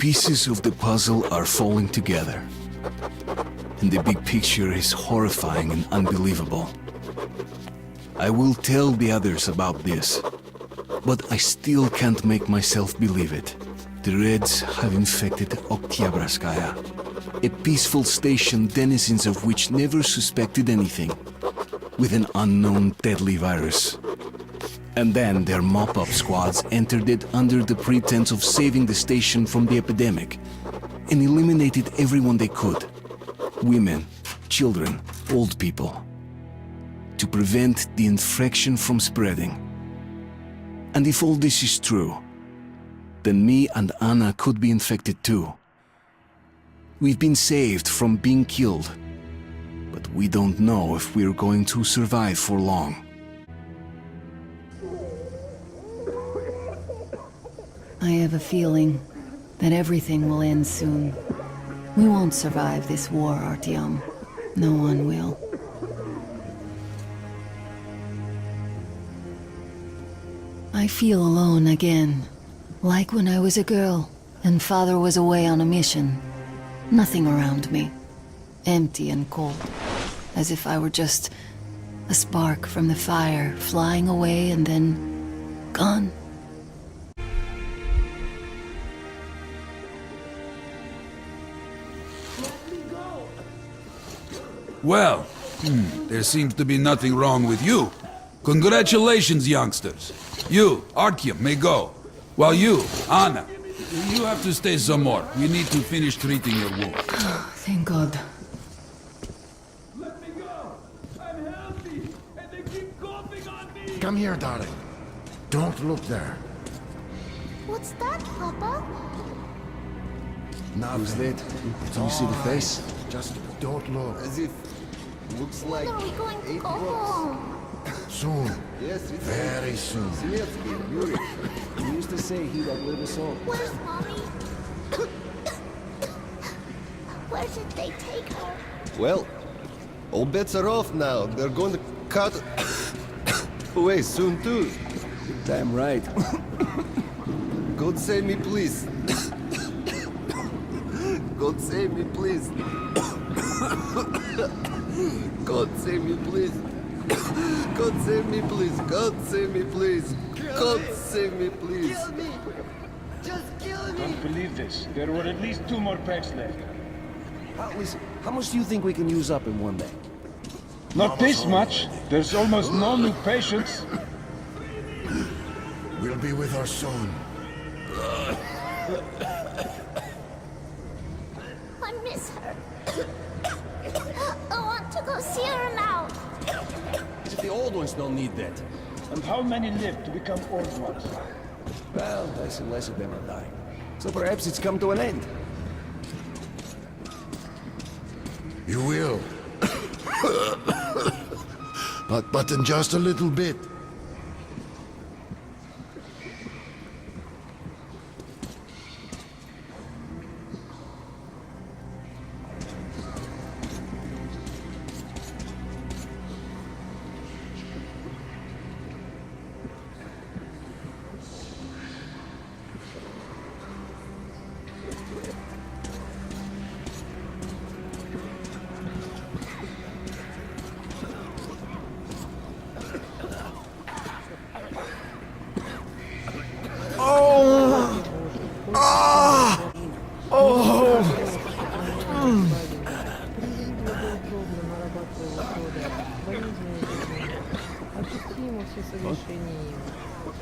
pieces of the puzzle are falling together. And the big picture is horrifying and unbelievable. I will tell the others about this, but I still can't make myself believe it. The Reds have infected Oktyabrskaya, a peaceful station denizens of which never suspected anything, with an unknown deadly virus. And then their mop-up squads entered it under the pretense of saving the station from the epidemic, and eliminated everyone they could. Women, children, old people. To prevent the infection from spreading. And if all this is true, then me and Anna could be infected too. We've been saved from being killed, but we don't know if we're going to survive for long. I have a feeling that everything will end soon. We won't survive this war, Artyom. No one will. I feel alone again, like when I was a girl and father was away on a mission. Nothing around me, empty and cold, as if I were just a spark from the fire flying away and then gone. Well, there seems to be nothing wrong with you. Congratulations, youngsters. You, Artyom, may go. While you, Anna, you have to stay some more. We need to finish treating your wound. Thank God. Let me go! I'm healthy, and they keep coughing on me! Come here, darling. Don't look there. What's that, Papa? Nothing. Do you see the face? Just don't look. As if... Looks like... When are we going to 8 go blocks. home? Soon. Yes, it's... Very soon. Zelensky, Yuri. He used to say he'd outlive us all. Where's Mommy? Where did they take her? Well, all bets are off now. They're going to cut... away soon, too. Damn right. God save me, please. God save me, please. God save me, please. God save me, please. God save me, please. God save me, please. Kill me! Just kill me! Don't believe this. There were at least 2 more packs left. Listen, how much do you think we can use up in one day? Not this much. There's almost no new patients. We'll be with her soon. I miss her. I want to go see her now. As if the old ones don't need that. And how many live to become old ones? Well, less and less of them are dying. So perhaps it's come to an end. You will. but in just a little bit.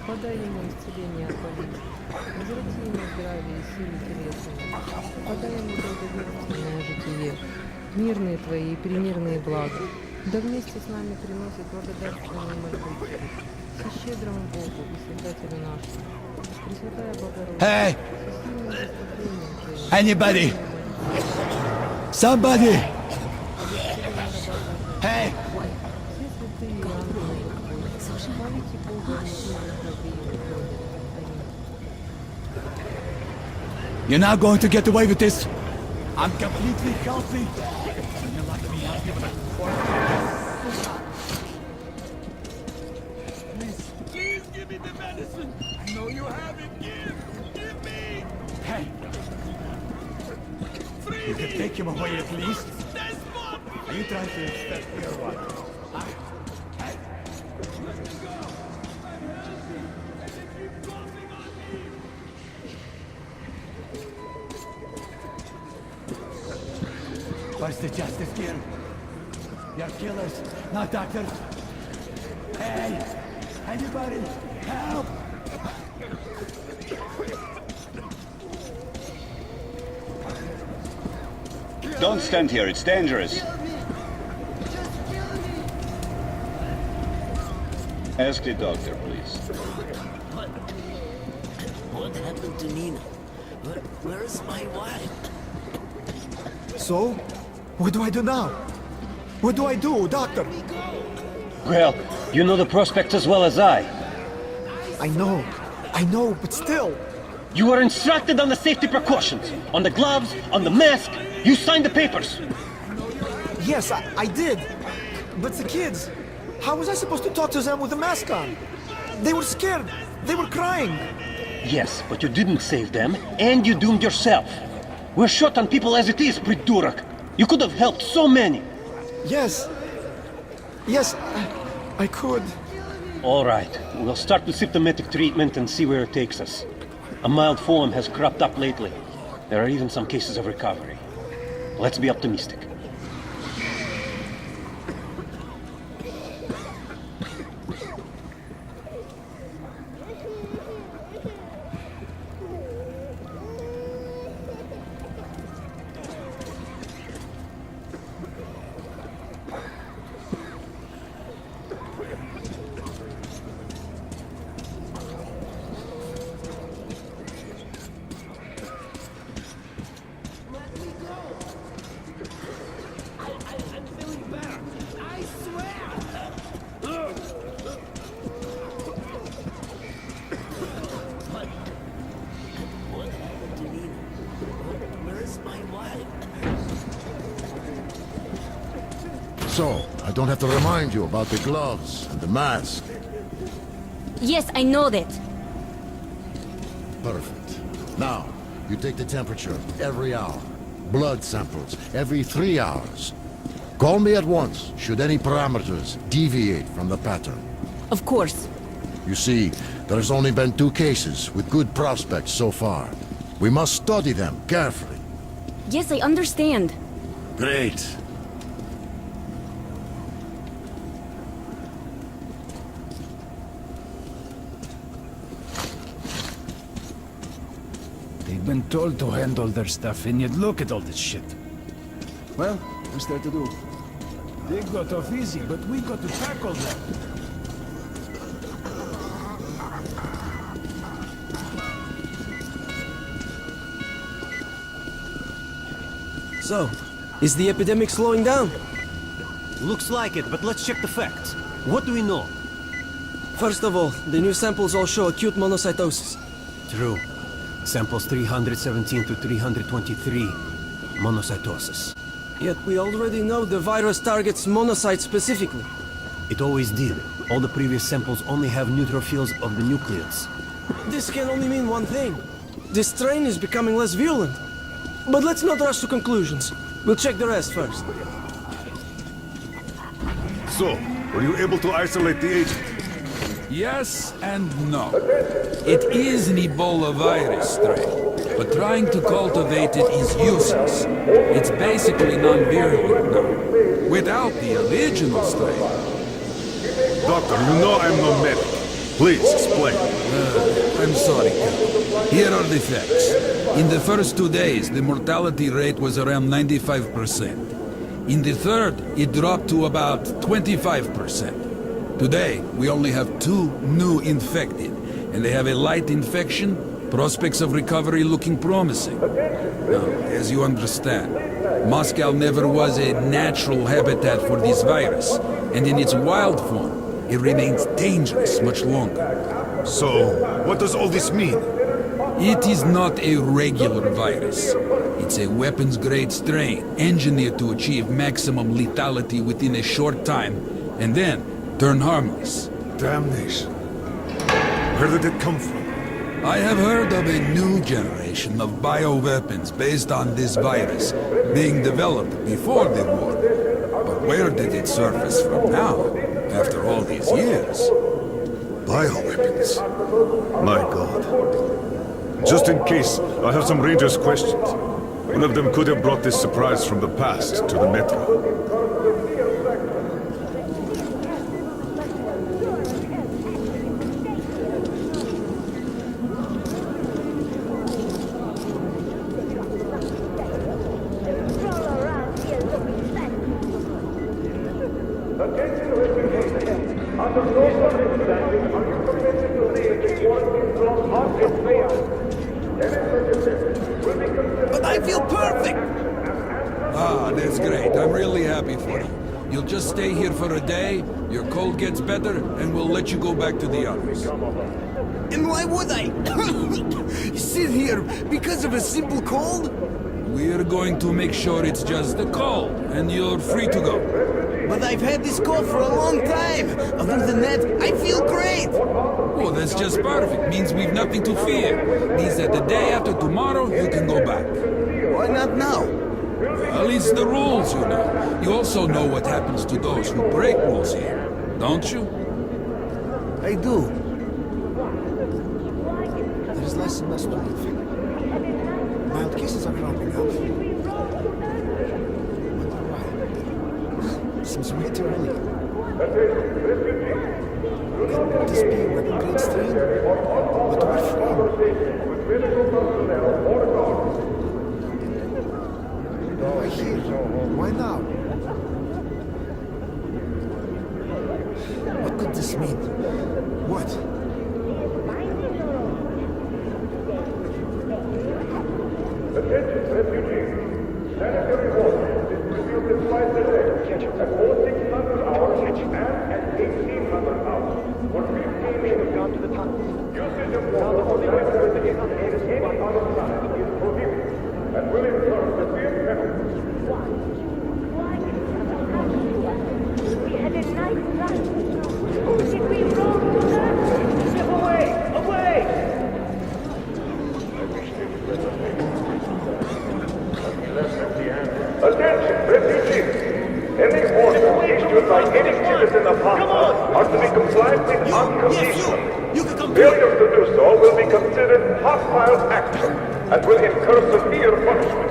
Подай ему исцеление от болезни. Возврати ему здравие и силы телесные. Подай ему долговечное житие. Мирные твои и примирные блага. Да вместе с нами приносит благодарственные мольбы. Со щедрому Богу и Создателю нашему. Пресвятая Богородица. Hey! Со сильным заступлением твоим. Anybody? Somebody! Hey! Все святые и ангелы Господь. Хвалите Бога и You're not going to get away with this. I'm completely healthy. Please give me the medicine! I know you have it! Give me! Hey, away at least. Are you trying to infect me or what? Where's the justice gear? You're killers, not doctors. Hey! Anybody? Help! Don't stand here, it's dangerous. Ask the doctor, please. What happened to Nina? Where's my wife? So? What do I do now? What do I do, doctor? Well, you know the prospects as well as I. I know, but still. You were instructed on the safety precautions. On the gloves, on the mask. You signed the papers. Yes, I did. But the kids, how was I supposed to talk to them with a mask on? They were scared. They were crying. Yes, but you didn't save them, and you doomed yourself. We're short on people as it is, Pridurak. You could have helped so many. Yes. Yes, I could. All right, we'll start with symptomatic treatment and see where it takes us. A mild form has cropped up lately. There are even some cases of recovery. Let's be optimistic. So, I don't have to remind you about the gloves and the mask. Yes, I know that. Perfect. Now, you take the temperature every hour. Blood samples every 3 hours. Call me at once should any parameters deviate from the pattern. Of course. You see, there's only been 2 cases with good prospects so far. We must study them carefully. Yes, I understand. Great. They've been told to handle their stuff, and yet look at all this shit. Well, what's there to do? They got off easy, but we got to tackle them. So, is the epidemic slowing down? Looks like it, but let's check the facts. What do we know? First of all, the new samples all show acute monocytosis. True. Samples 317 to 323. Monocytosis. Yet we already know the virus targets monocytes specifically. It always did. All the previous samples only have neutrophils of the nucleus. This can only mean one thing. This strain is becoming less virulent. But let's not rush to conclusions. We'll check the rest first. So, were you able to isolate the agent? Yes and no. It is an Ebola virus strain, but trying to cultivate it is useless. It's basically non-virulent now, without the original strain. Doctor, you know I'm no medic. Please, explain. I'm sorry, Captain. Here are the facts. In the first 2 days, the mortality rate was around 95%. In the third, it dropped to about 25%. Today, we only have 2 new infected, and they have a light infection, prospects of recovery looking promising. Now, as you understand, Moscow never was a natural habitat for this virus, and in its wild form, it remains dangerous much longer. So, what does all this mean? It is not a regular virus. It's a weapons-grade strain, engineered to achieve maximum lethality within a short time, and then turn harmless. Damnation. Where did it come from? I have heard of a new generation of bioweapons based on this virus being developed before the war. But where did it surface from now, after all these years? Bioweapons? My god. Just in case, I have some Rangers' questions. One of them could have brought this surprise from the past to the Metro. But I feel perfect! Ah, that's great. I'm really happy for you. You'll just stay here for a day, your cold gets better, and we'll let you go back to the others. And why would I? Sit here because of a simple cold? We're going to make sure it's just a cold, and you're free to go. But I've had this cold for a long time. Other than that, I feel great. Oh, that's just perfect. Means we've nothing to fear. Means that the day after tomorrow, you can go back. Why not now? At least the rules, you know. You also know what happens to those who break rules here, don't you? I do. There's less and less people infected. Mild cases are dropping out. Wonder why? Seems way too early. Could this be a weapon grade strain? But what from? Why here? Why now? What could this mean? What? Attention, refugees. Sanitary water is distributed twice a day at 0600 hours and at 1800 hours. For 15 minutes, usage of water for sanitary at any other time is prohibited and will incur severe penalties. We had a nice run. Did we roll the Step away! Away! Attention, refugees! Any order issued by any citizen of Hostile are to be complied with unconditionally. Failure to do so will be considered hostile action and will incur severe punishment.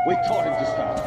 We taught him to stop.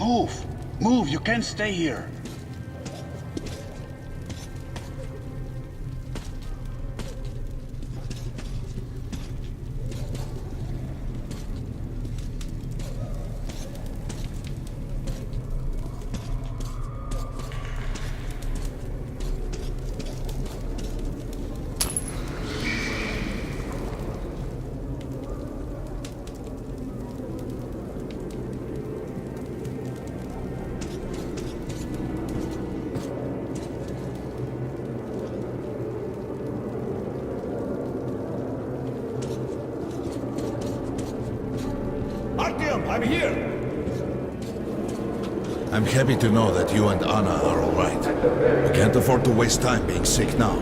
Move! Move! You can't stay here! I'm here! I'm happy to know that you and Anna are all right. We can't afford to waste time being sick now.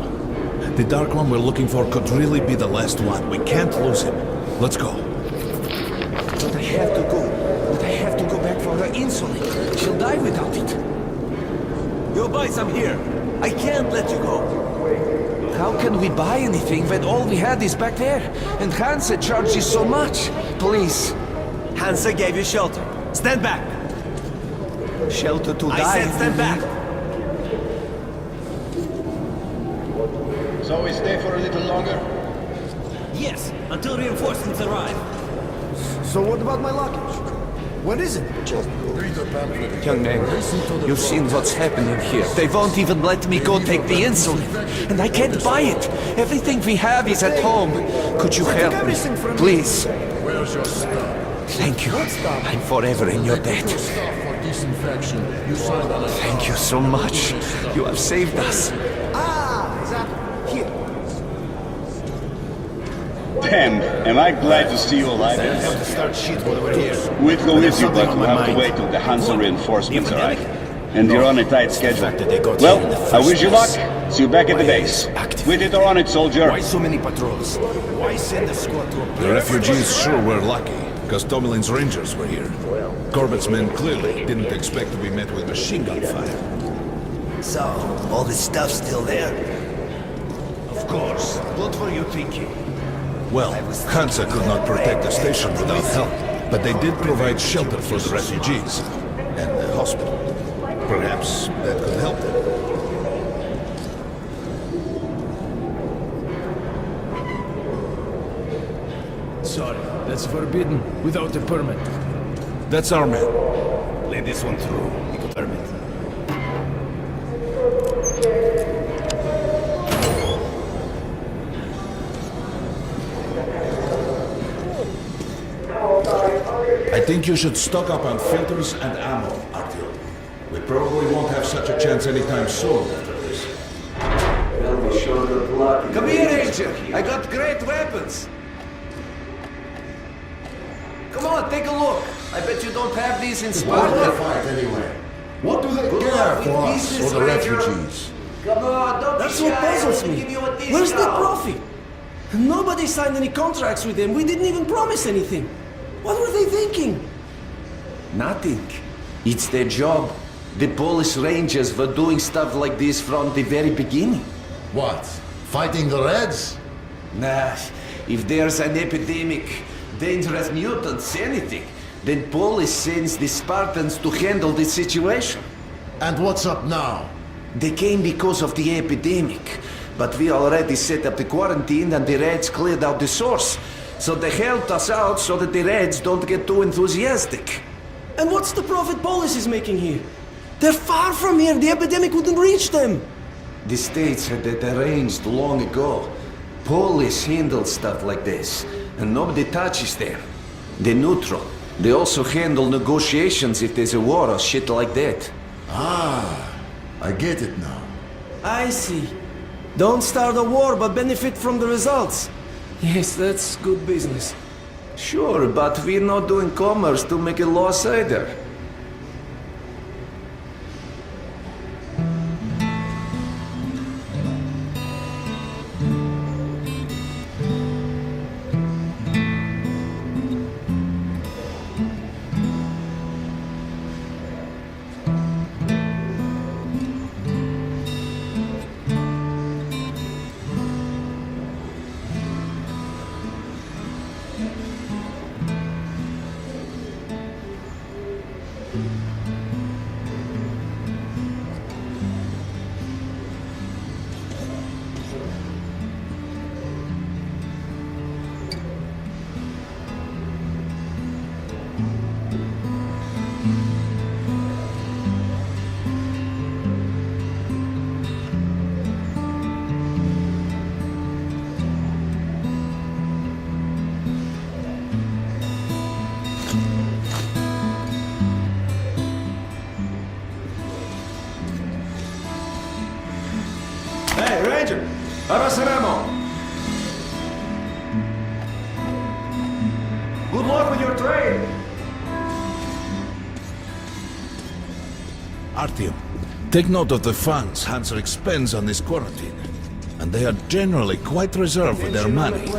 The Dark One we're looking for could really be the last one. We can't lose him. Let's go. But I have to go. But I have to go back for her insulin. She'll die without it. Your boys, I'm here. I can't let you go. How can we buy anything when all we had is back there? And Hansa charges so much. Please. Hansa gave you shelter. Stand back. Shelter to die. I said stand back. So we stay for a little longer? Yes, until reinforcements arrive. So what about my luggage? What is it? Just read the pamphlet. Young man, you've seen what's happening here. They won't even let me go take the insulin. And I can't buy it. Everything we have is at home. Could you help me? Please. Where's your stuff? Thank you. I'm forever in your debt. Thank you so much. You have saved us. Here. Damn, am I glad to see you alive. We'd go with you, but we'll have to wait till the Hansa reinforcements arrive. And you're on a tight schedule. Well, I wish you luck. See you back at the base. With it or on it, soldier. Why so many patrols? Why send a squad to a The refugees sure were lucky, because Tomelin's rangers were here. Corbett's men clearly didn't expect to be met with machine gun fire. So, all this stuff's still there? Of course. What were you thinking? Well, Hansa could not protect the station without help, but they did provide shelter for the refugees and the hospital. Perhaps that could help them. Sorry, that's forbidden without a permit. That's our man. Let this one through. With a permit. I think you should stock up on filters and ammo, Artyom. We probably won't have such a chance anytime soon after this. Come here, Ranger. I got great weapons. Come on, take a look. I bet you don't have these in Why do they Sparta. fight anyway? What do they care for us or the refugees? Come on, don't That's be what shy. puzzles Let me. give you a Where's the discount. profit? Nobody signed any contracts with them. We didn't even promise anything. What were they thinking? Nothing. It's their job. The Polish Rangers were doing stuff like this from the very beginning. What? Fighting the Reds? Nah, if there's an epidemic, dangerous mutants, anything, then Polish sends the Spartans to handle the situation. And what's up now? They came because of the epidemic, but we already set up the quarantine and the Reds cleared out the source. So they helped us out so that the Reds don't get too enthusiastic. And what's the profit Polis is making here? They're far from here. The epidemic wouldn't reach them. The States had that arranged long ago. Police handle stuff like this, and nobody touches them. They're neutral. They also handle negotiations if there's a war or shit like that. Ah, I get it now. I see. Don't start a war, but benefit from the results. Yes, that's good business. Sure, but we're not doing commerce to make a loss either. Arraseremo! Good luck with your trade! Artyom, take note of the funds Hanser expends on this quarantine. And they are generally quite reserved with their money.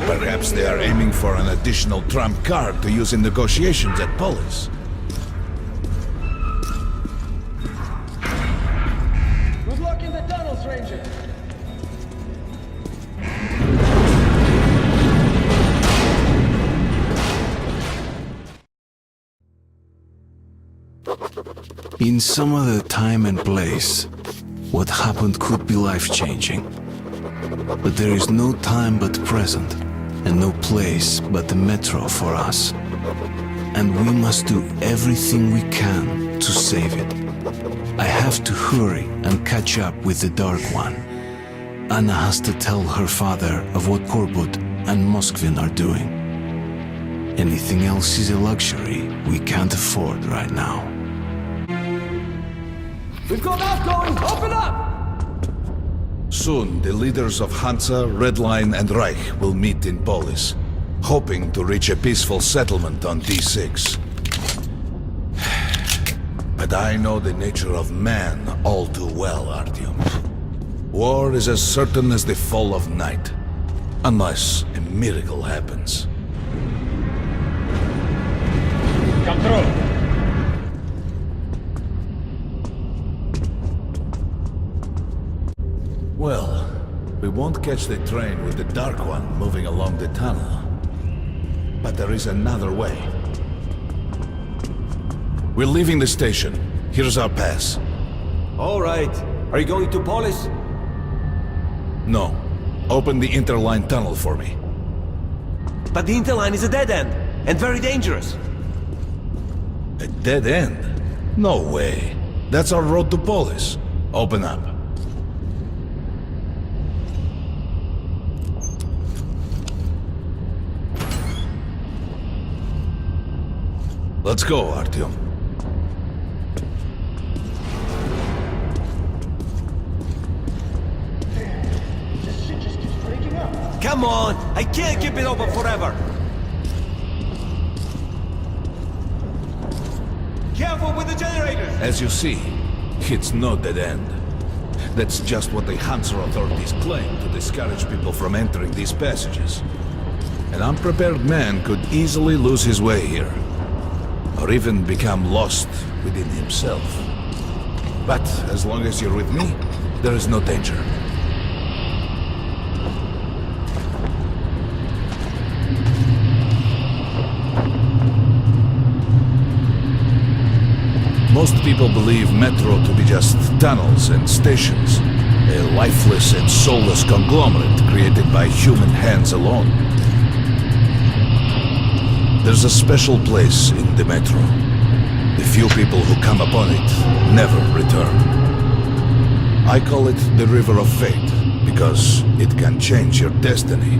Perhaps they are aiming for an additional trump card to use in negotiations at Polis. Good luck in the tunnels, Ranger! In some other time and place, what happened could be life-changing. But there is no time but present, and no place but the Metro for us. And we must do everything we can to save it. I have to hurry and catch up with the Dark One. Anna has to tell her father of what Korbut and Moskvin are doing. Anything else is a luxury we can't afford right now. We've got outgoing! Open up! Soon, the leaders of Hansa, Red Line, and Reich will meet in Polis, hoping to reach a peaceful settlement on D6. But I know the nature of man all too well, Artyom. War is as certain as the fall of night, unless a miracle happens. Come through! Well, we won't catch the train with the Dark One moving along the tunnel. But there is another way. We're leaving the station. Here's our pass. All right. Are you going to Polis? No. Open the interline tunnel for me. But the interline is a dead end, and very dangerous. A dead end? No way. That's our road to Polis. Open up. Let's go, Artyom. Just keeps breaking up. Come on! I can't keep it open forever! Careful with the generators! As you see, it's no dead end. That's just what the Hansa authorities claim to discourage people from entering these passages. An unprepared man could easily lose his way here, or even become lost within himself. But as long as you're with me, there is no danger. Most people believe Metro to be just tunnels and stations, a lifeless and soulless conglomerate created by human hands alone. There's a special place in the Metro. The few people who come upon it never return. I call it the River of Fate, because it can change your destiny,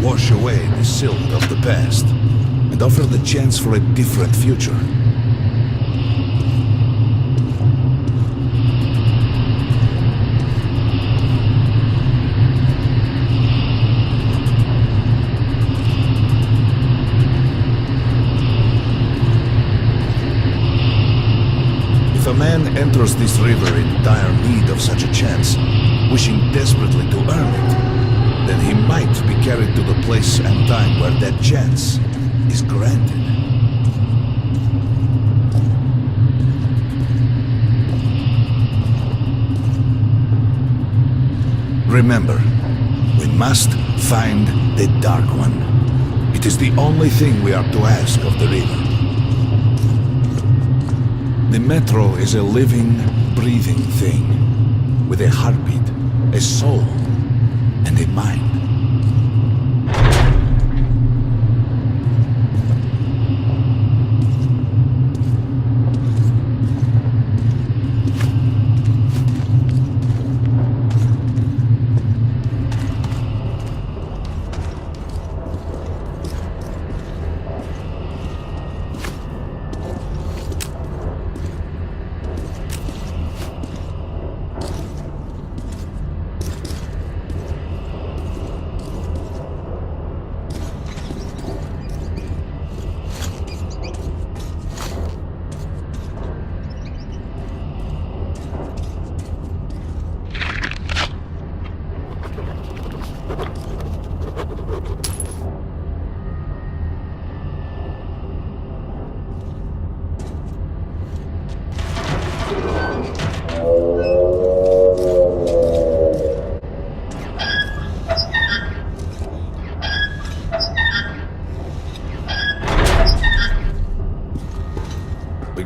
wash away the silt of the past, and offer the chance for a different future. If a man enters this river in dire need of such a chance, wishing desperately to earn it, then he might be carried to the place and time where that chance is granted. Remember, we must find the Dark One. It is the only thing we are to ask of the river. The Metro is a living, breathing thing, with a heartbeat, a soul, and a mind.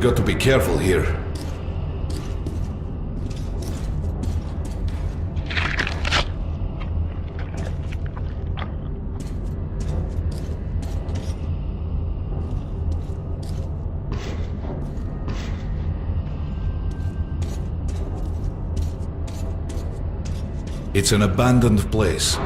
got to be careful here. It's an abandoned place.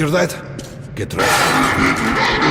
Hear that? Get ready.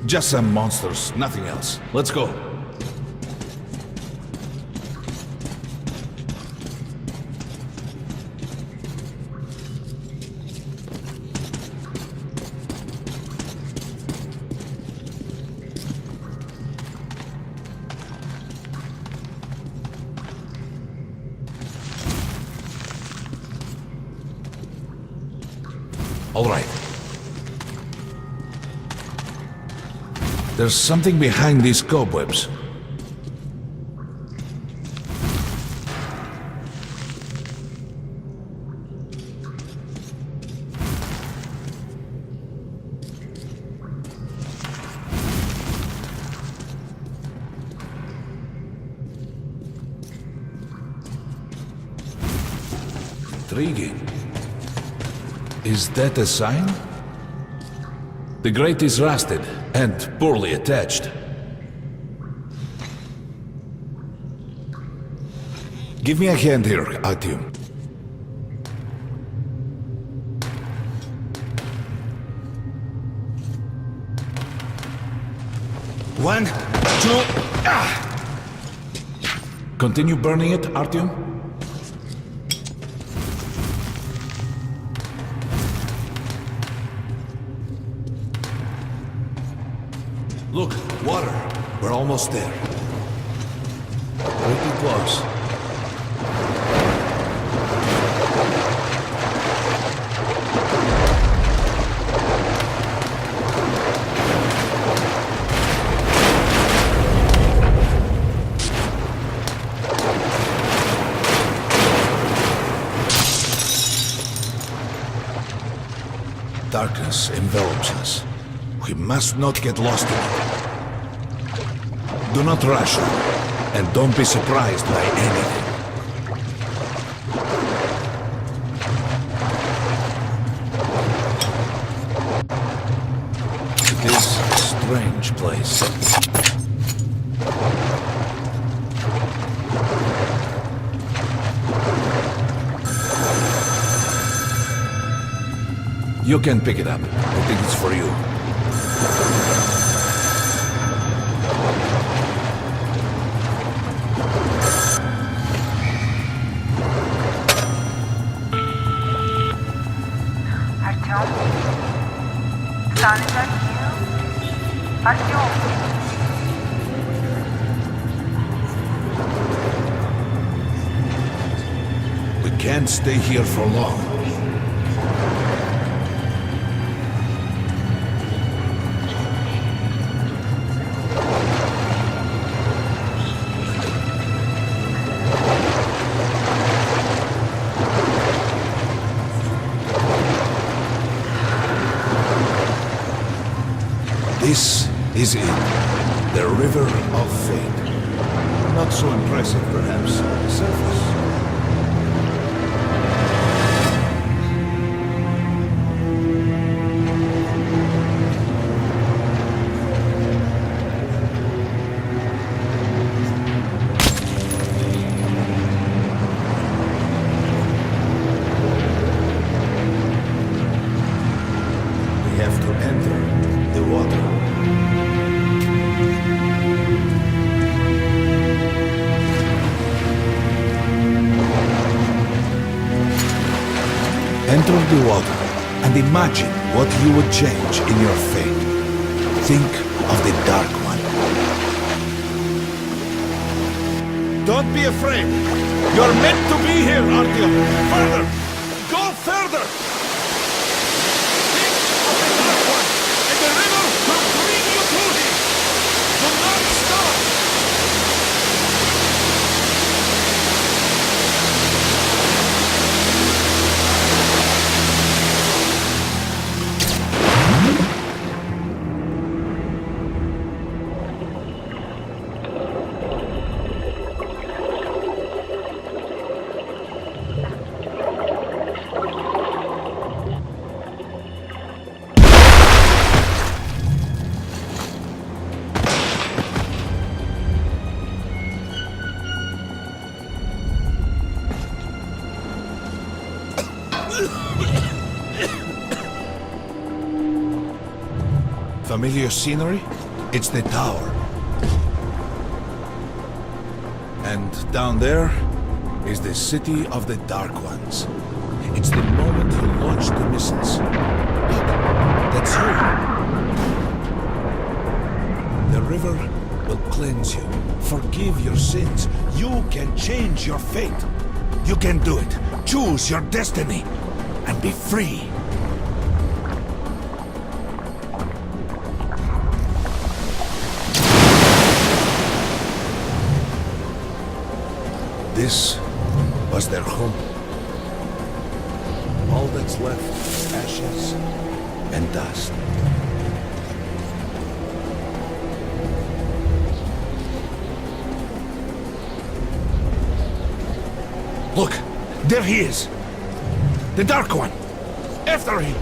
Just some monsters, nothing else. Let's go. All right. There's something behind these cobwebs. Intriguing. Is that a sign? The grate is rusted and poorly attached. Give me a hand here, Artyom. One, two, Continue burning it, Artyom. Look, water. We're almost there. Pretty close. darkness envelops us. We must not get lost in it. Do not rush them, and don't be surprised by anything. It is a strange place. You can pick it up. I think it's for you. Артём? Сан, это you? Артём? We can't stay here for long. This is it. The River of Fate. Not so impressive, perhaps, on the surface. We have to enter the water. Enter the water and imagine what you would change in your fate. Think of the Dark One. Don't be afraid. You're meant to be here, Artyom. Further! Go further! Think of the Dark One, and the river will bring you to him. Do not stop! Familiar scenery? It's the tower. And down there is the city of the Dark Ones. It's the moment you launch the missiles. Look, that's you. The river will cleanse you, forgive your sins. You can change your fate. You can do it. Choose your destiny and be free. This was their home. All that's left is ashes and dust. Look, there he is. The Dark One. After him.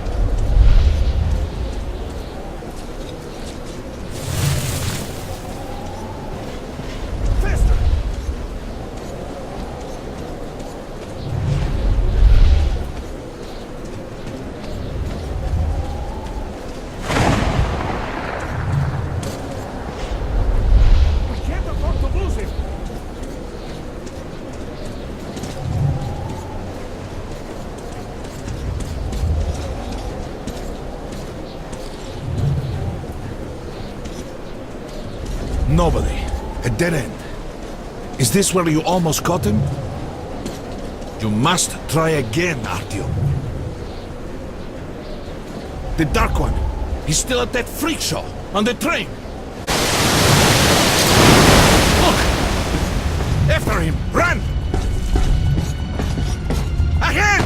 Nobody. A dead end. Is this where you almost caught him? You must try again, Artyom. The Dark One. He's still at that freak show on the train. Look! After him! Run! Ahead!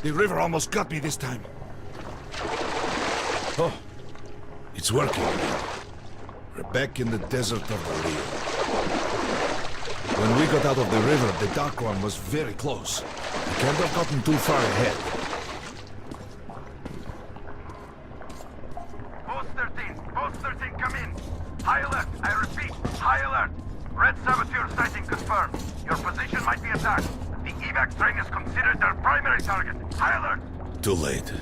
The river almost got me this time. Oh, it's working. We're back in the desert of the Rio. When we got out of the river, the Dark One was very close. We can't have gotten too far ahead. Post 13, come in. High alert, I repeat, high alert. Red Saboteur sighting confirmed. Your position might be attacked. The evac train is considered their primary target. High alert. Too late.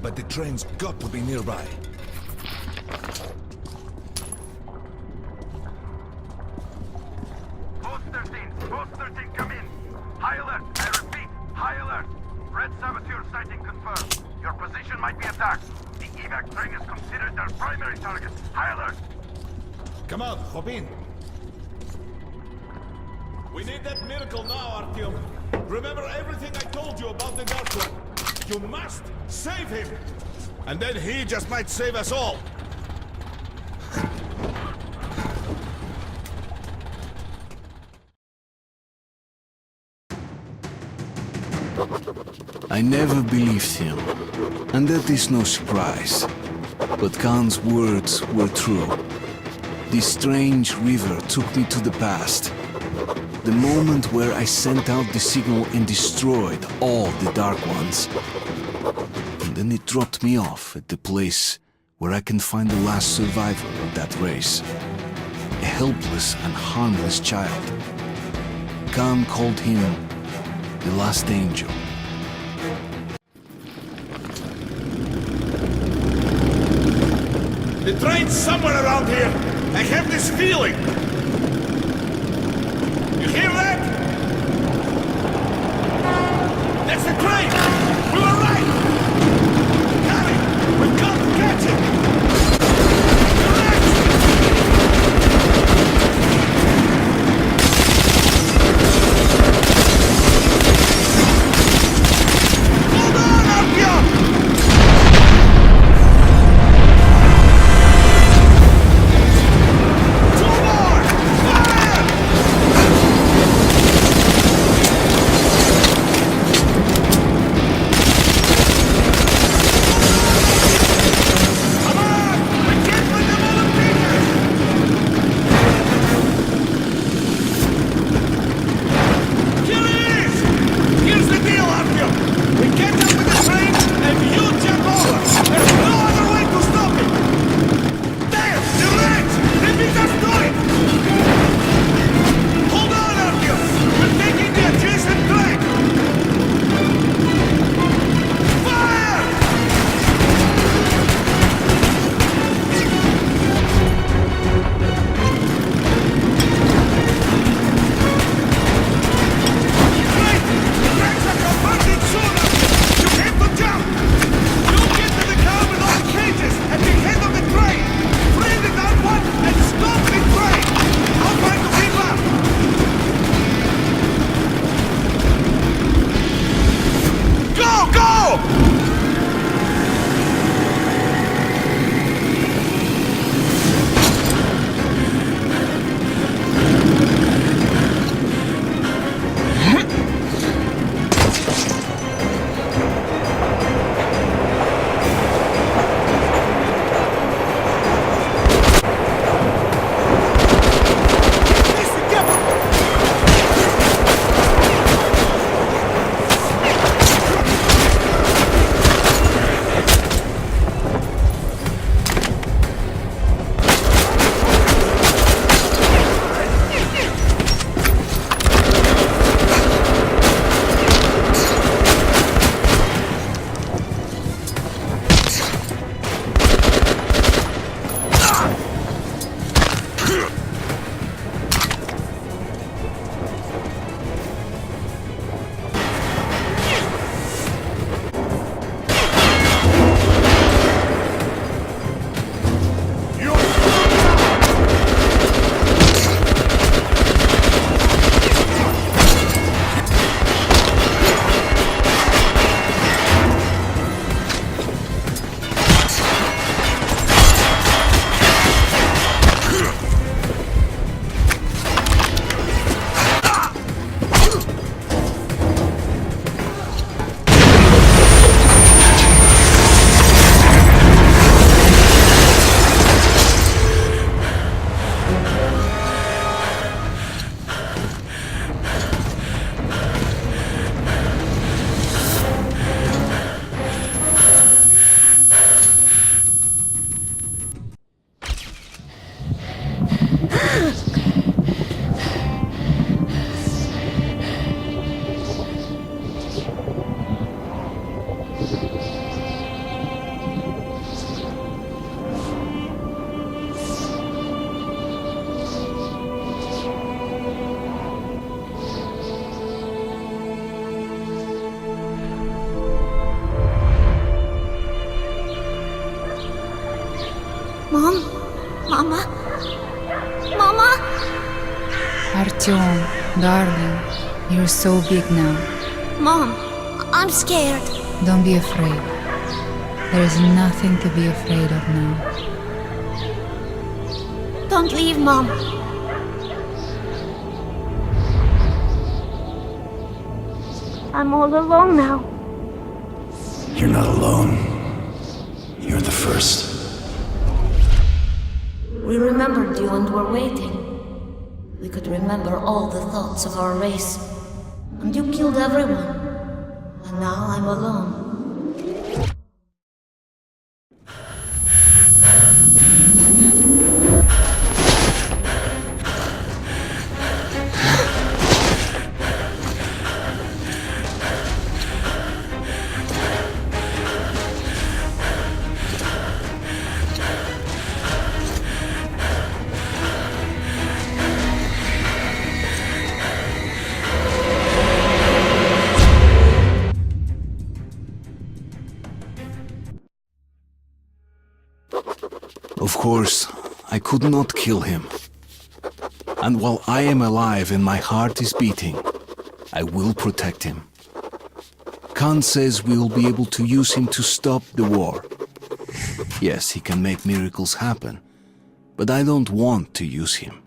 But the train's got to be nearby. Post 13, come in. High alert, I repeat, high alert. Red Saboteur sighting confirmed. Your position might be attacked. The evac train is considered their primary target. High alert. Come on, hop in. We need that miracle now, Artyom. Remember everything I told you about the Dark One. You must save him! And then he just might save us all. I never believed him, and that is no surprise. But Khan's words were true. This strange river took me to the past. The moment where I sent out the signal and destroyed all the Dark Ones. And then it dropped me off at the place where I can find the last survivor of that race. A helpless and harmless child. Khan called him the last angel. The train's somewhere around here! I have this feeling! You hear that? That's the train! We were right! Harry, we've got to catch it! Hold on, Artyom! Mom? Mama? Mama? Artyom, darling, you're so big now. Mom, I'm scared. Don't be afraid. There is nothing to be afraid of now. Don't leave, Mom. I'm all alone now. You're not alone. You're the first. We remembered you and were waiting. We could remember all the thoughts of our race. And you killed everyone. And now I'm alone. Of course, I could not kill him. And while I am alive and my heart is beating, I will protect him. Khan says we will be able to use him to stop the war. Yes, he can make miracles happen, but I don't want to use him.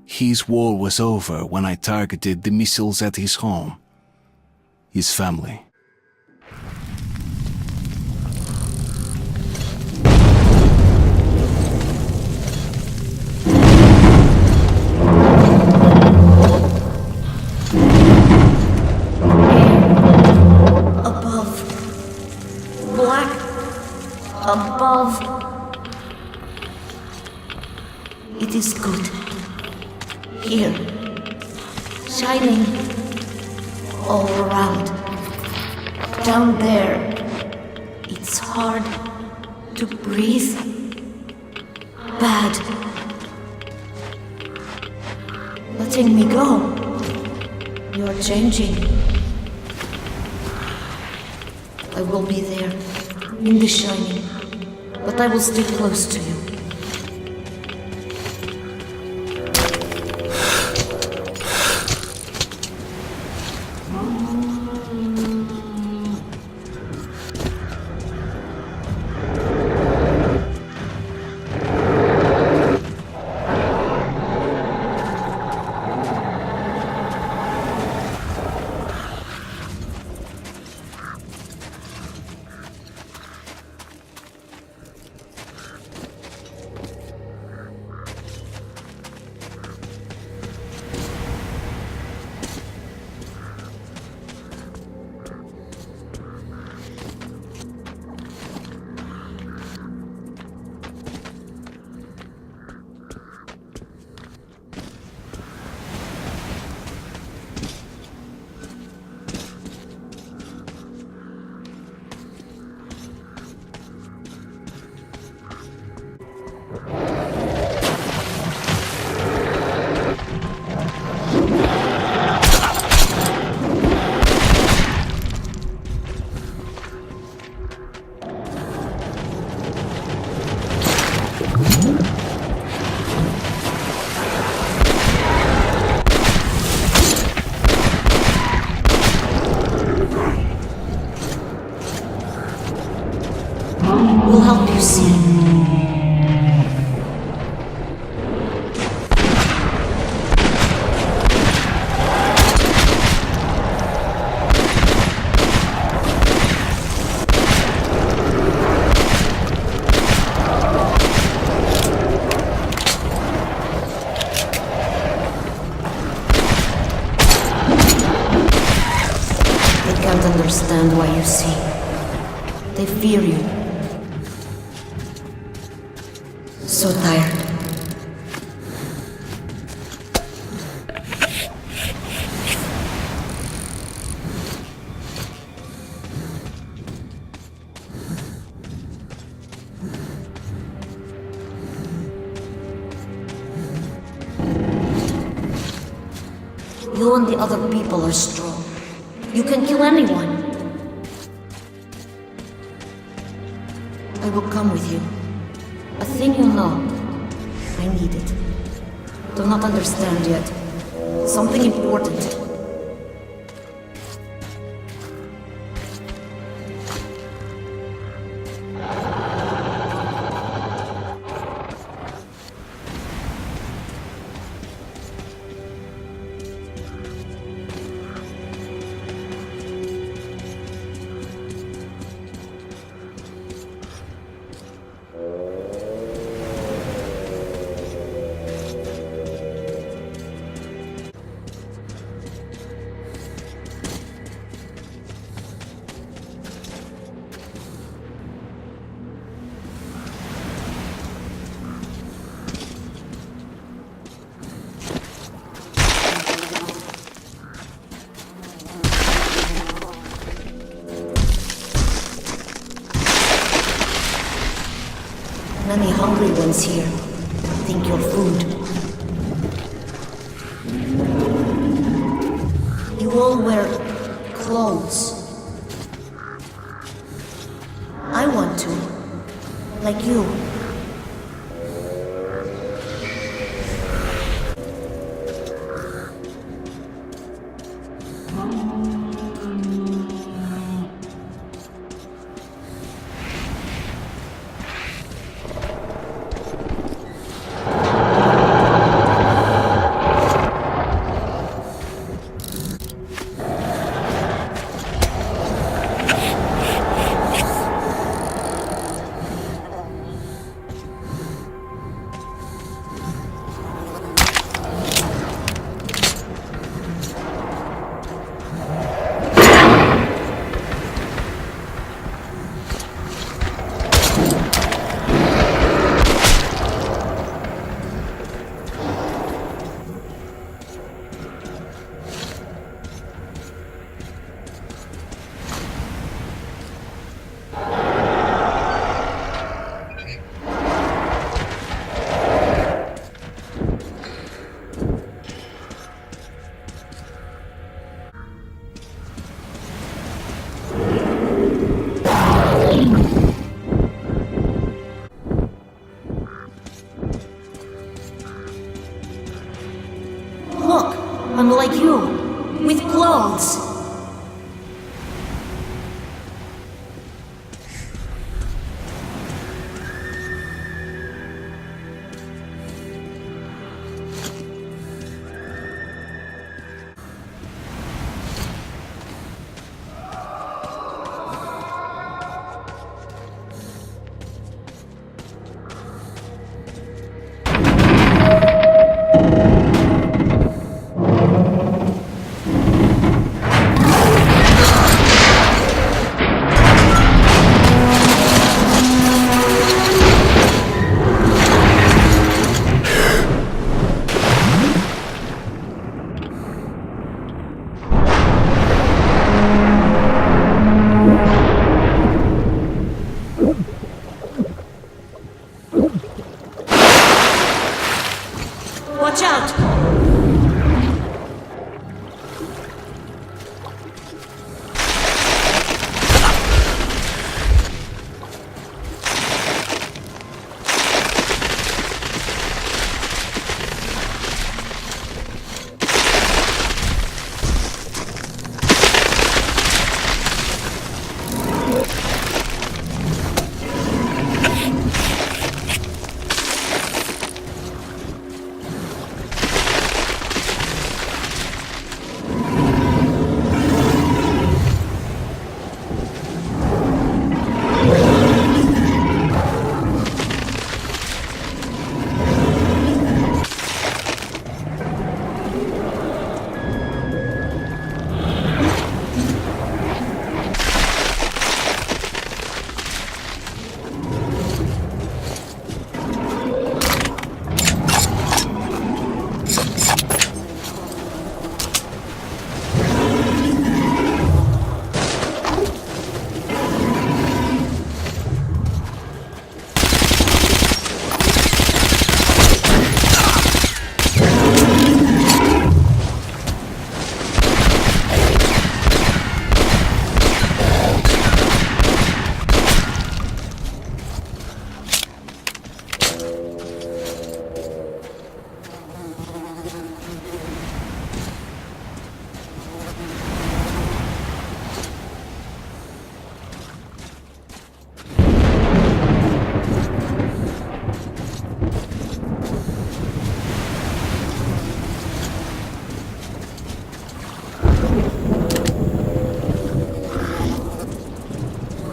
His war was over when I targeted the missiles at his home, his family. Above. It is good. Here. Shining. All around. Down there. It's hard to breathe. Bad. Letting me go. You're changing. I will be there. In the shining. But I will stay close to you. We'll help you see. They can't understand why you see. They fear you. So tired. You and the other people are strong. You can kill anyone. I will come with you. A thing you know. I need it. Do not understand yet. Something important. Many hungry ones here. Think you're food. You all wear clothes. I want to. Like you.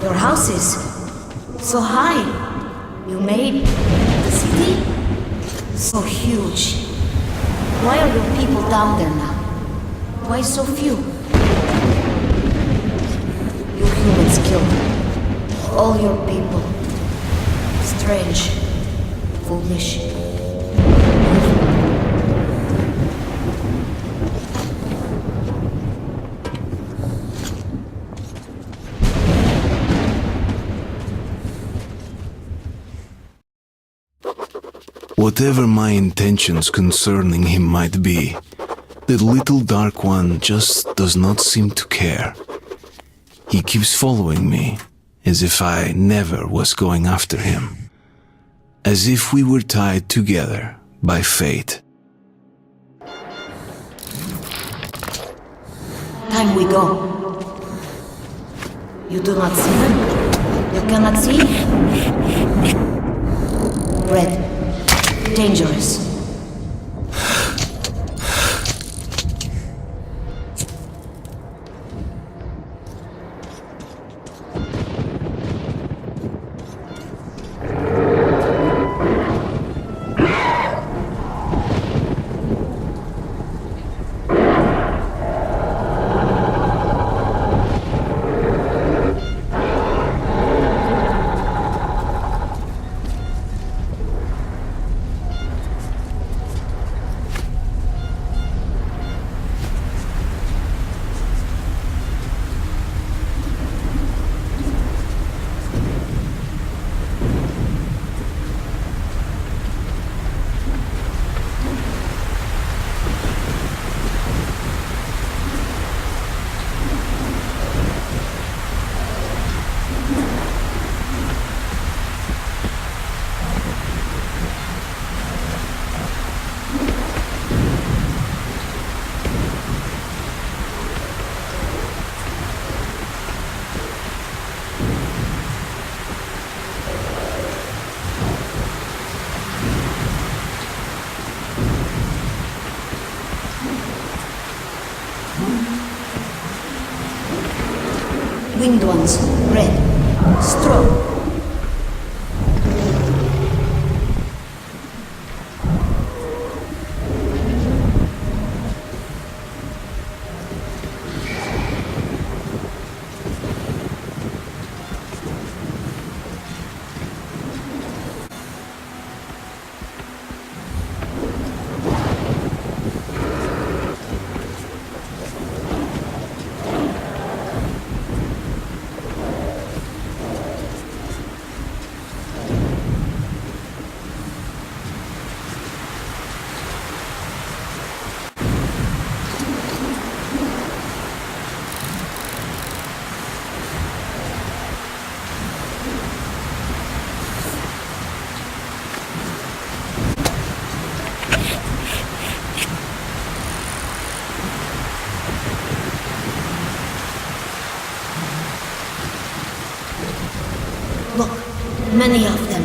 Your house is so high. You made the city so huge. Why are your people down there now? Why so few? You humans killed all your people. Strange. Foolish. Whatever my intentions concerning him might be, the little Dark One just does not seem to care. He keeps following me, as if I never was going after him. As if we were tied together by fate. Time we go. You do not see them? You cannot see? Red. Dangerous. Winged ones, red. Stroke. Look, many of them.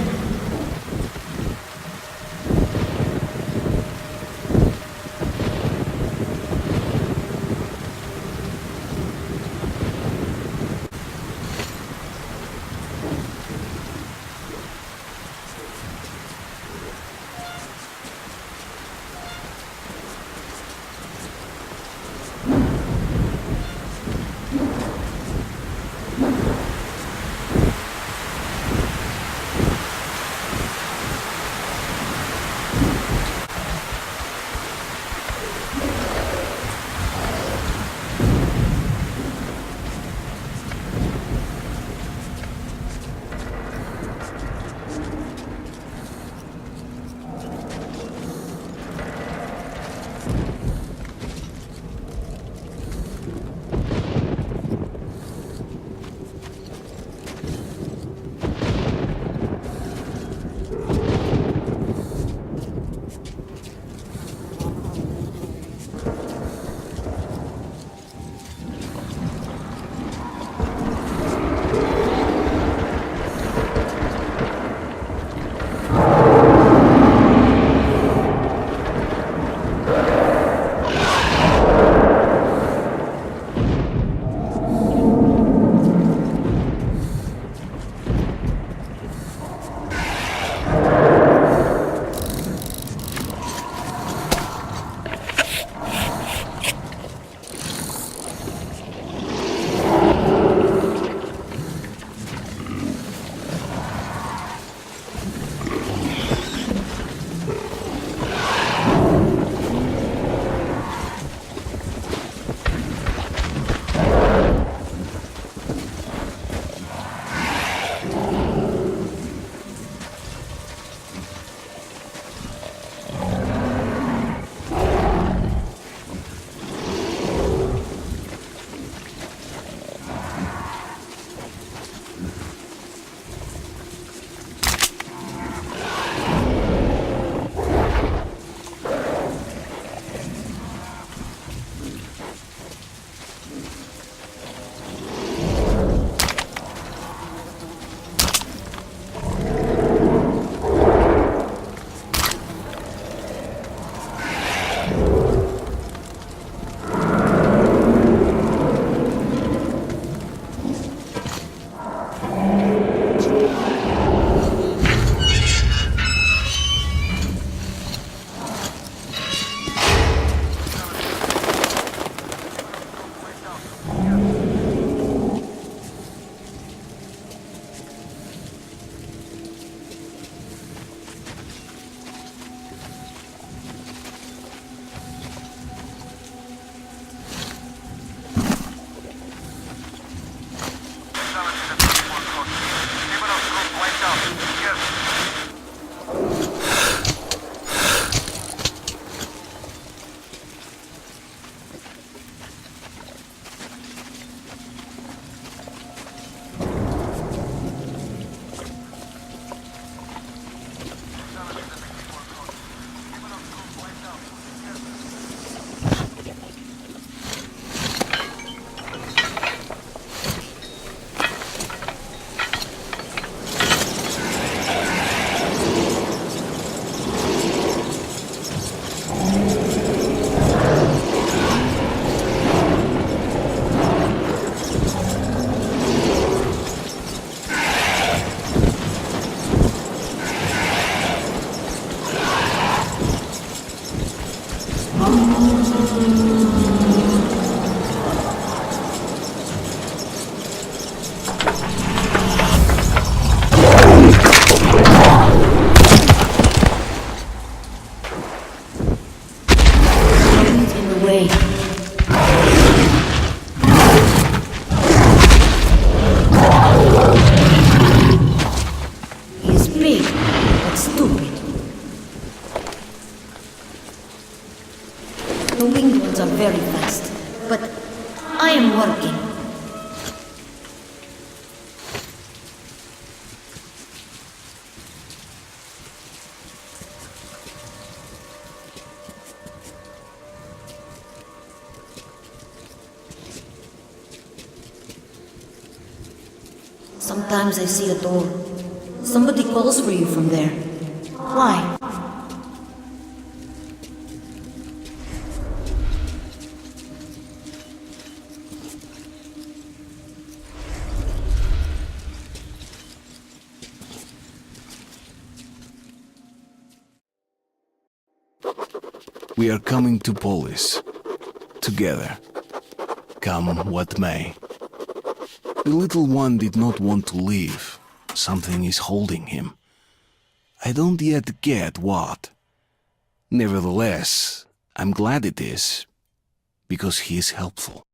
Sometimes I see a door. Somebody calls for you from there. Why? We are coming to Polis. Together. Come what may. The little one did not want to leave. Something is holding him. I don't yet get what. Nevertheless, I'm glad it is, because he is helpful.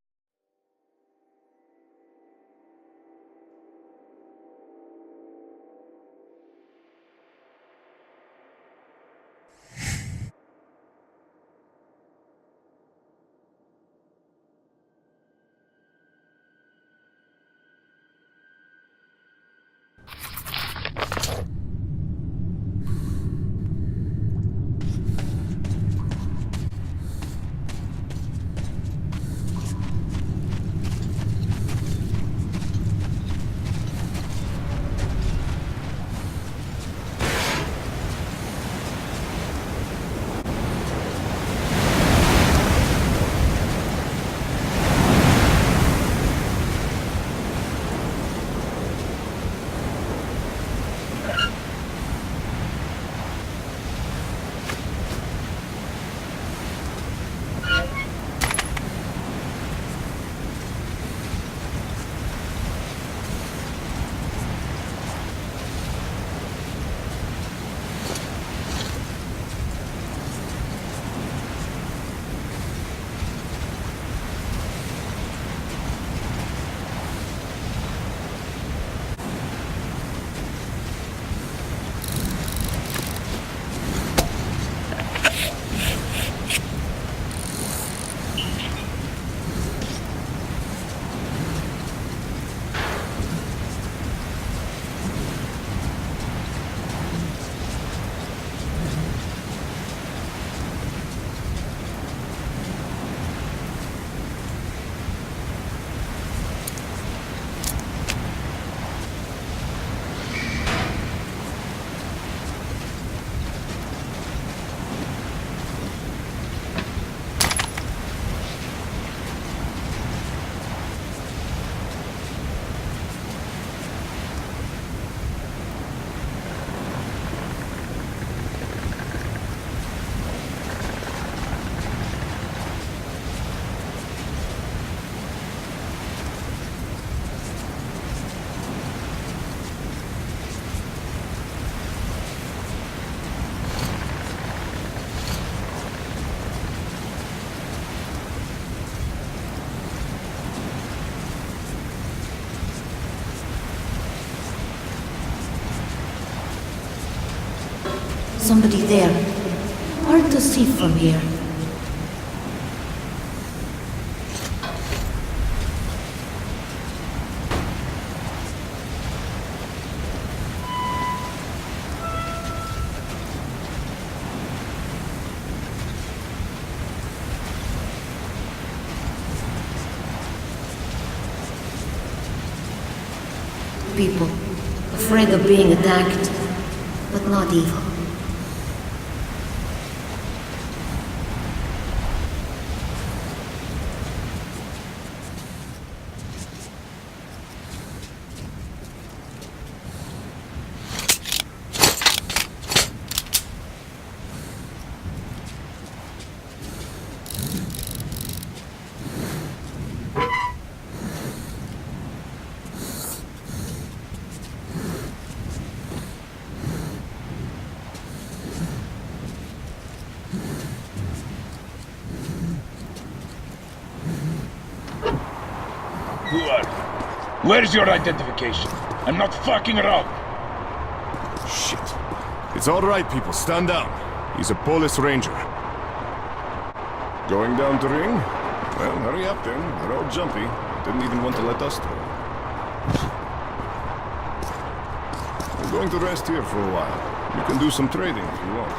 Somebody there. Hard to see from here. People, afraid of being attacked, but not evil. Who are you? Where's your identification? I'm not fucking around. Shit. It's all right, people. Stand down. He's a Polis ranger. Going down to ring? Well, hurry up then. They're all jumpy. Didn't even want to let us through. We're going to rest here for a while. You can do some trading if you want.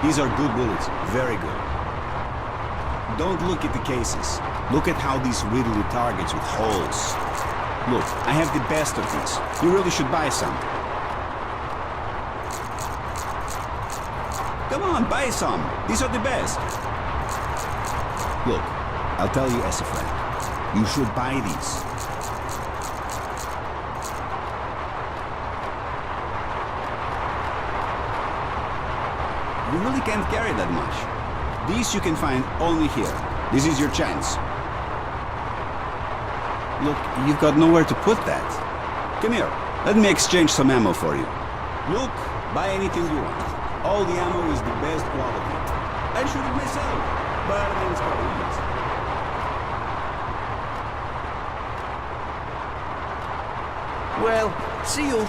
These are good bullets. Very good. Don't look at the cases. Look at how these riddle you targets with holes. Look, I have the best of these. You really should buy some. Come on, buy some. These are the best. Look, I'll tell you as a friend. You should buy these. You really can't carry that much. These you can find only here. This is your chance. Look, you've got nowhere to put that. Come here, let me exchange some ammo for you. Look, buy anything you want. All the ammo is the best quality. I shoot it myself, but then it's quite easy. Well, see you.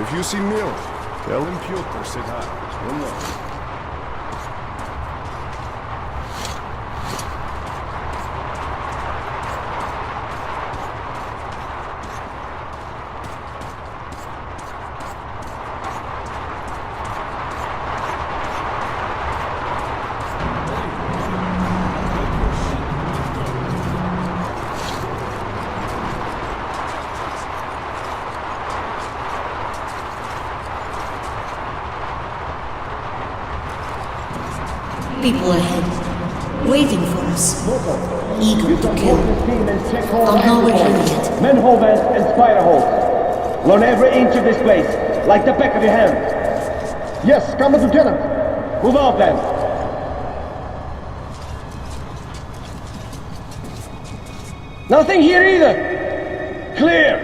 If you see Mil, tell him Pyotr said hi. One love. People ahead, waiting for us, eager to kill. Don't know we're here yet. Men hold and spider hold. Learn every inch of this place, like the back of your hand. Yes, Commander Lieutenant. Move out then. Nothing here either. Clear.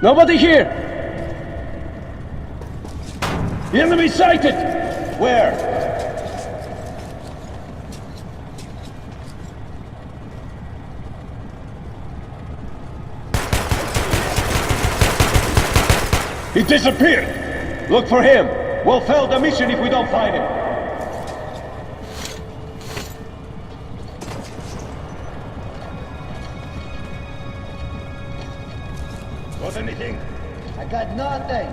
Nobody here. The enemy sighted! Where? He disappeared! Look for him! We'll fail the mission if we don't find him! Got anything? I got nothing!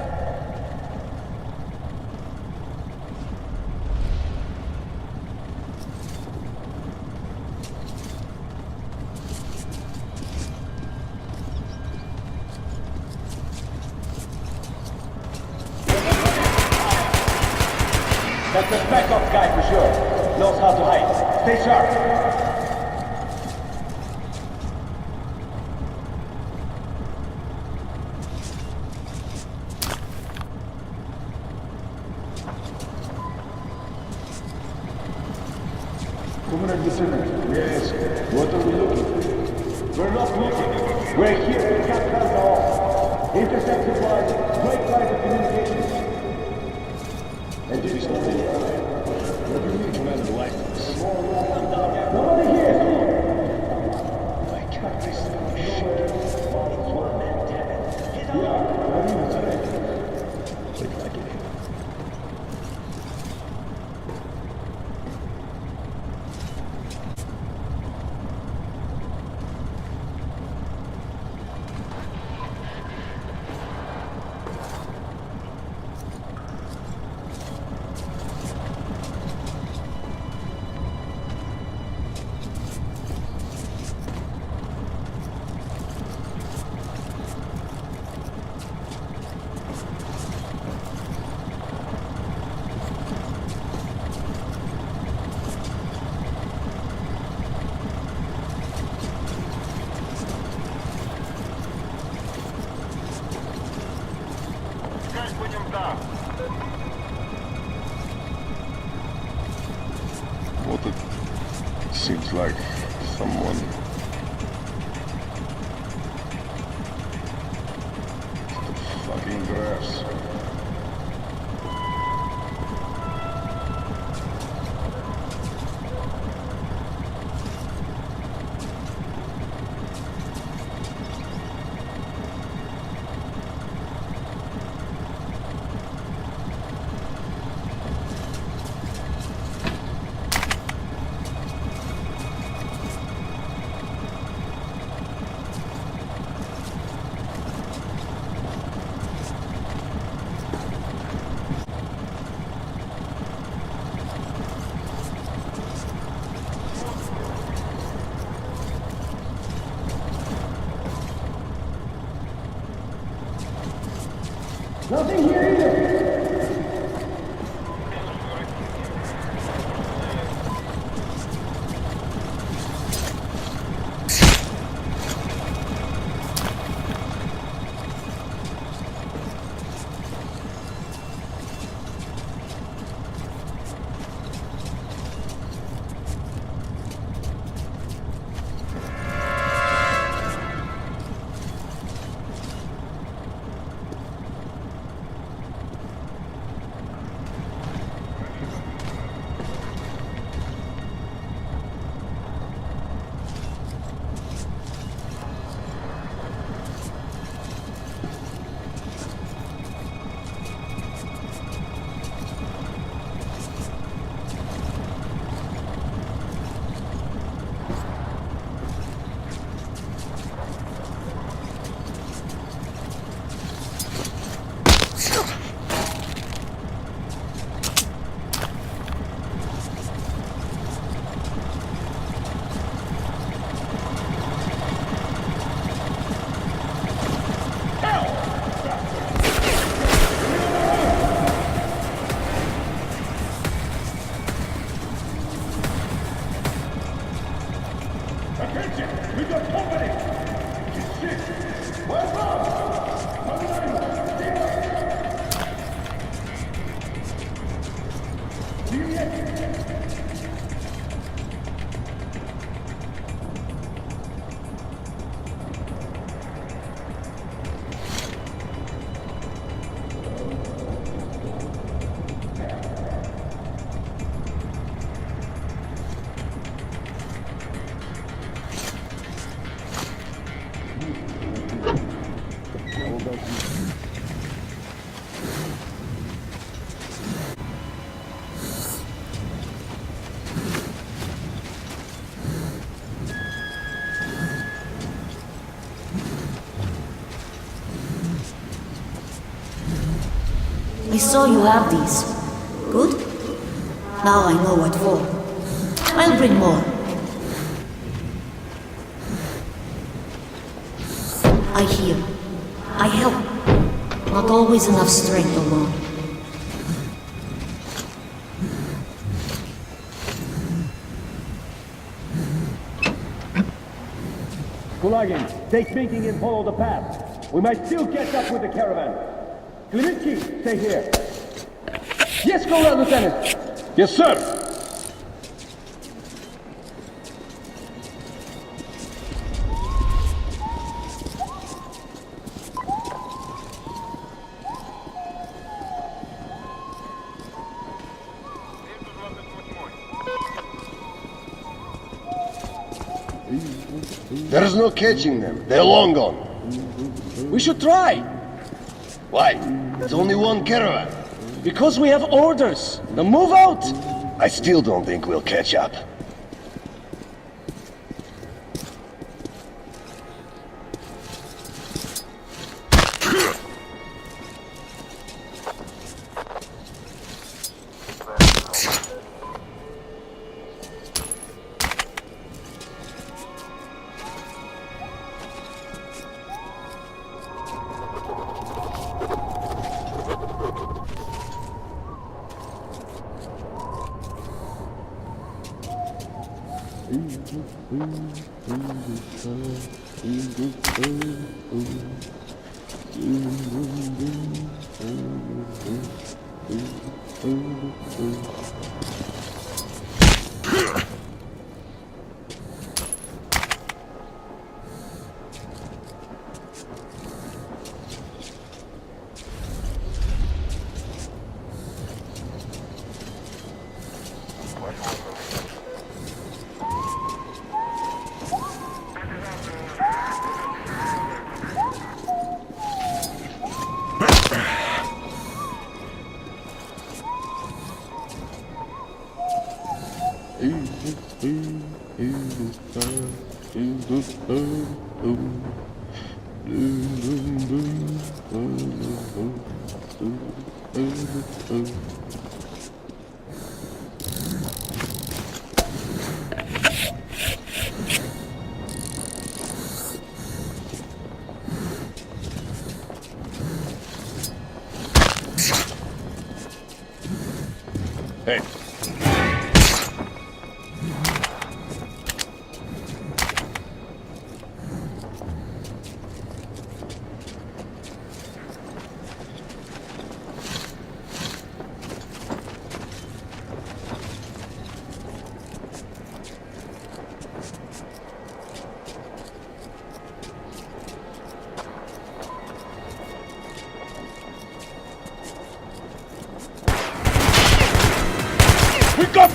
That's a backup guy for sure. Knows how to hide. Stay sharp. Commander Lieutenant. Yes. What are we looking for? We're not looking. We're here to capture the all. Intercept supplies, break lines of communication. And this is not the what do you mean, Commander License? Nobody here! I can't listen to this shit. It's one man, damn it. Get out! Wait till I get in. What it seems like someone... The fucking grass. Nothing here either. Attention! We got company! Shit! Well done! I saw you have these. Good? Now I know what for. I'll bring more. I heal. I help. Not always enough strength alone. Kulagin, take thinking and follow the path. We might still catch up with the caravan. Kliminski, stay here. Yes, Colonel Lieutenant. Yes, sir. There's no catching them. They're long gone. We should try. Why? It's only one caravan. Because we have orders. Now move out. I still don't think we'll catch up.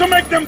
to make them...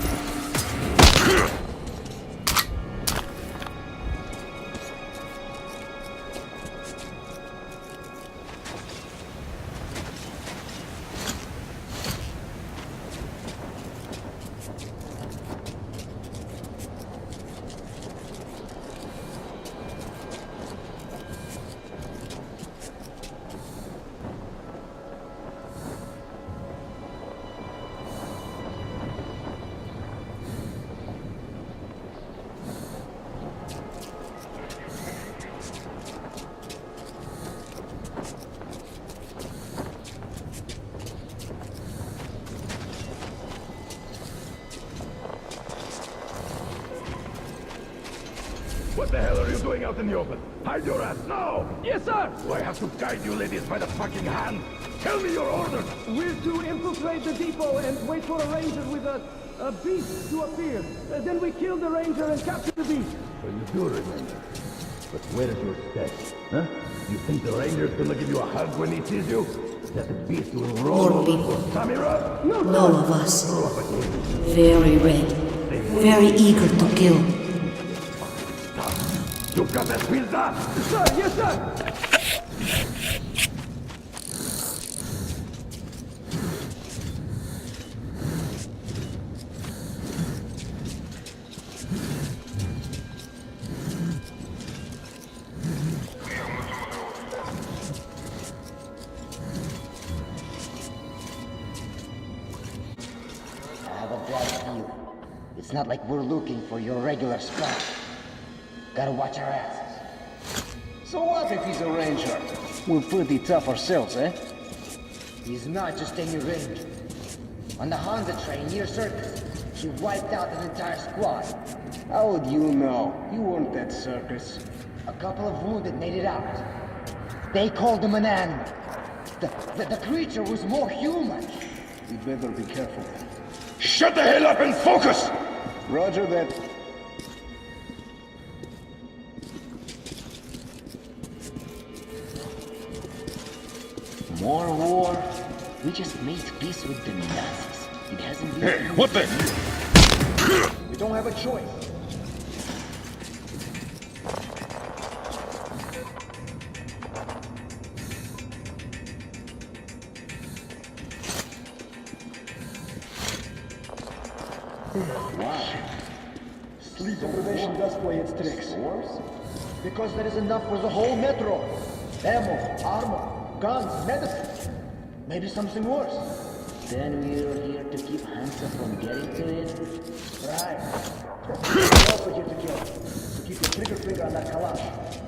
What the hell are you doing out in the open? Hide your ass now! Yes, sir! Do I have to guide you ladies by the fucking hand? Tell me your orders! We're to infiltrate the depot and wait for a ranger with a beast to appear. Then we kill the ranger and capture the beast. So you do remember. But where is your stash? Huh? You think the ranger's gonna give you a hug when he sees you? That the beast will roll More people. Samira? No of us. Very red. Very eager to kill. You got that pizza? Sir, yes, sir! I have a bad feeling. It's not like we're looking for your regular spot. Gotta watch our asses. So what if he's a ranger? We're pretty tough ourselves, eh? He's not just any ranger. On the Honda train near Circus, he wiped out an entire squad. How would you know? You weren't at Circus. A couple of wounded made it out. They called him an animal. The creature was more human. We better be careful. Shut the hell up and focus! Roger that. More war? We just made peace with the Nazis. It hasn't been... Hey, what the... We don't have a choice. Wow. Sleep deprivation does play its tricks. Because there is enough for the whole metro. Ammo, armor, guns, medicine. Maybe something worse. Then we're here to keep Hansa from getting to it? Right. We're also here to kill. So keep your trigger finger on that Kalash.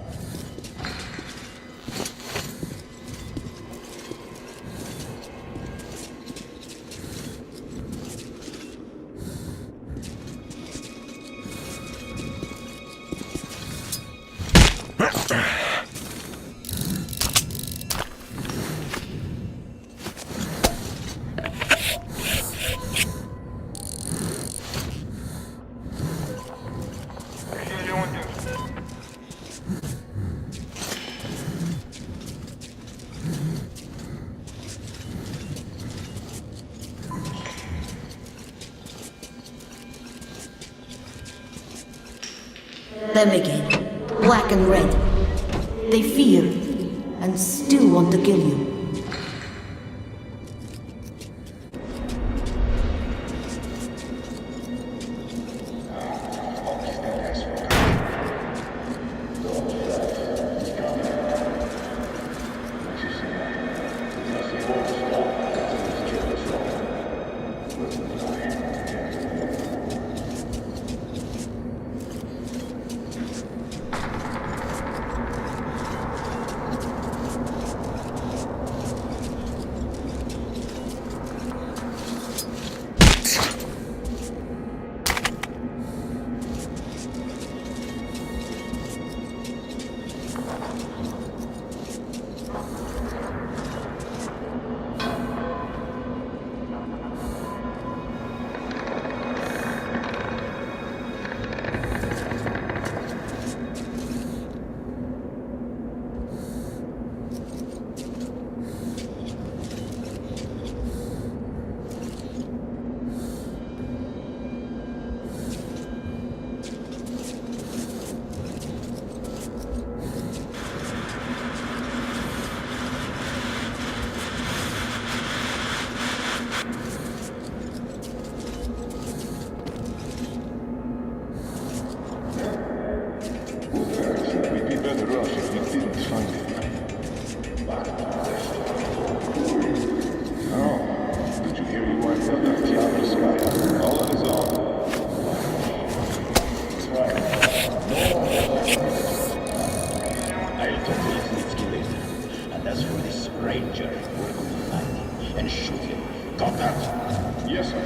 Them again, black and red. They fear and still want to kill you. We'd be better off if we didn't find him. Oh, did you hear he wiped out that Tiara Sky? All on his own. I'll talk to Lesnitsky later. And as for this stranger, we're going to find him and shoot him. Got that? Yes, sir.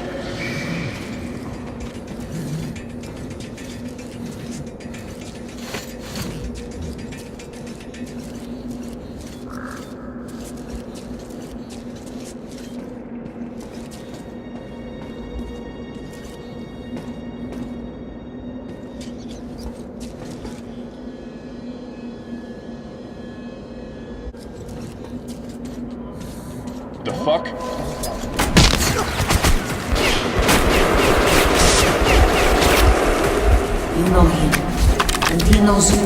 The fuck? You know him, and he knows you.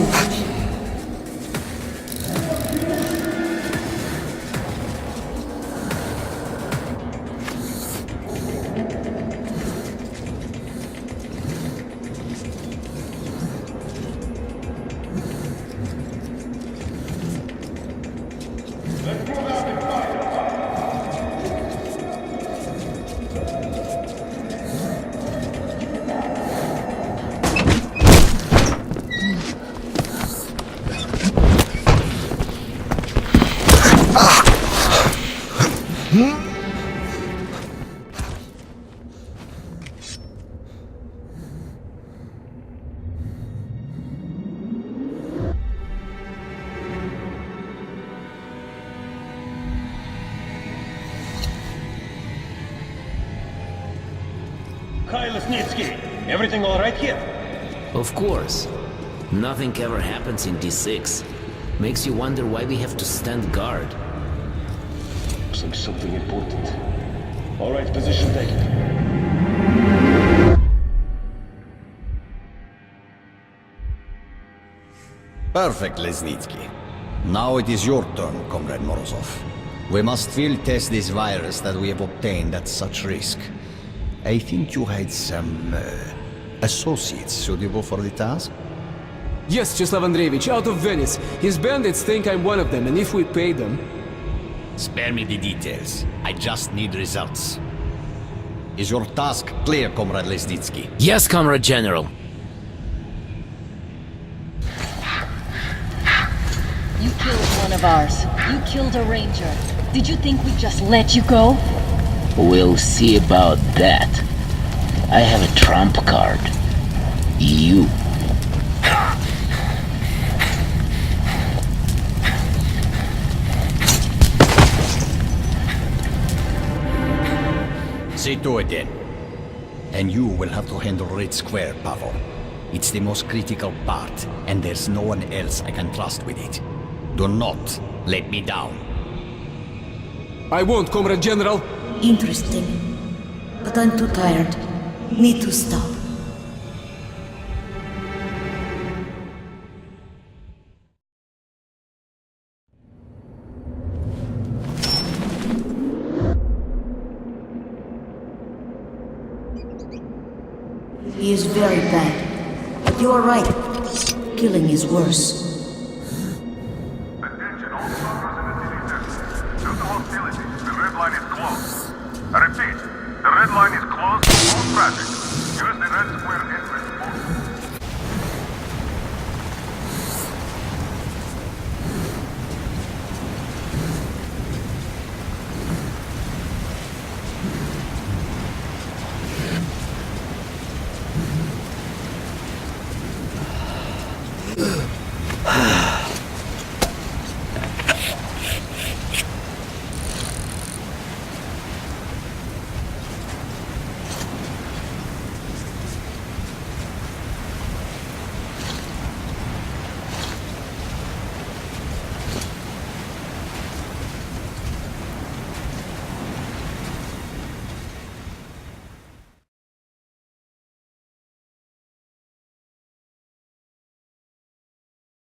Hi, Lesnitsky. Everything all right here? Of course. Nothing ever happens in D6. Makes you wonder why we have to stand guard. Looks like something important. All right, position taken. Perfect, Lesnitsky. Now it is your turn, Comrade Morozov. We must field test this virus that we have obtained at such risk. I think you had some associates suitable for the task? Yes, Cheslav Andreevich, out of Venice. His bandits think I'm one of them, and if we pay them... Spare me the details. I just need results. Is your task clear, Comrade Lesnitsky? Yes, Comrade General. You killed one of ours. You killed a ranger. Did you think we'd just let you go? We'll see about that. I have a trump card. You. See to it then. And you will have to handle Red Square, Pavel. It's the most critical part, and there's no one else I can trust with it. Do not let me down. I won't, Comrade General. Interesting. But I'm too tired. Need to stop. He is very bad. But you are right. Killing is worse. Attention, all progress in the city center. Due to hostilities, the red line is closed. I repeat, the red line is closed to all traffic. Use the Red Square entrance point. Ah.